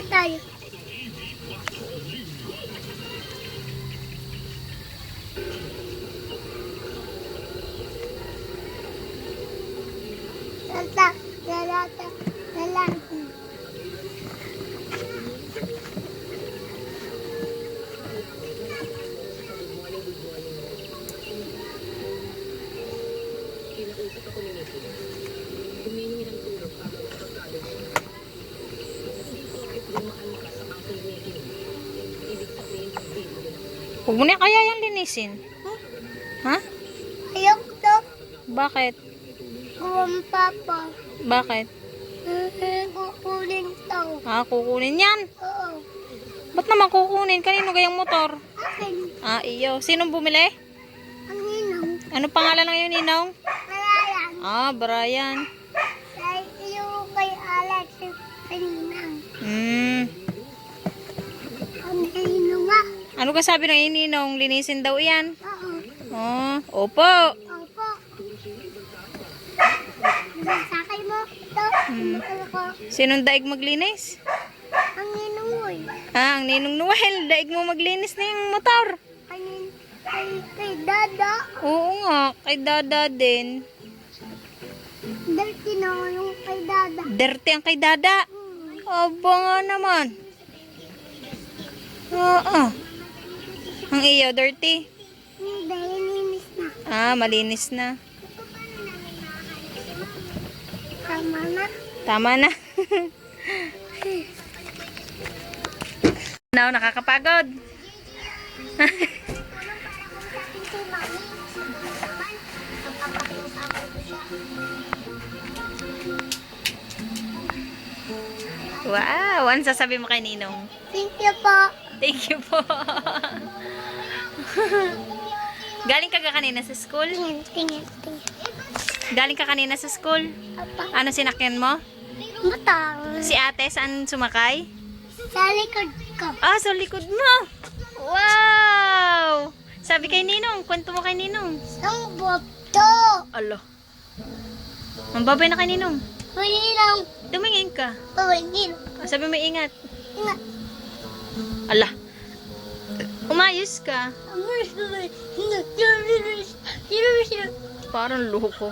tayo. Lalata. Huwag mo na kaya yan linisin. Ha? Ayok to. Bakit? Kuwang papa. Bakit? Kukunin to. Ah, kukunin yan. Oo. Ba't naman kukunin? Kanino gayang motor? Akin. Ah, iyo. Sinong bumili? Ang ninong. Ano pangalan ng iyong ninong? Malayan. Ah, Brian. Ay, iyo kay Alex. Kaninang. Ang ninong nga. Ano ka sabi ng iyong ninong? Linisin daw yan. Oo. Oh, opo. Opo. Sakay mo to. Ako. Sinong daig maglinis? Ang ninong mo eh. Ah, ang ninong Noel. Daig mo maglinis na yung motor. Kay Dada. Oo nga, kay Dada din. Dirty na yung kay Dada. Dirty ang kay Dada. Aba nga naman. Oo. Ang iyo, dirty. Hindi, linis na. Ah, malinis na. Tama na. Tama na. Now, nakakapagod. Wow, ano sasabi mo kay Ninong? Thank you po. Thank you po. Galing ka kanina sa school? Tingin. Galing ka kanina sa school? Apa. Ano sinakyan mo? Matang. Si ate, saan sumakay? Sa likod ko. Ah, sa likod mo. Wow! Sabi kay Ninong, kwento mo kay Ninong. Ang boto. Alo. Mambabay na kay Ninong. Huli lang. Tumingin ka. Pawagin. Ah, sabi mo ingat. Nga. Ala. Umayos ka. Ang Parang loko.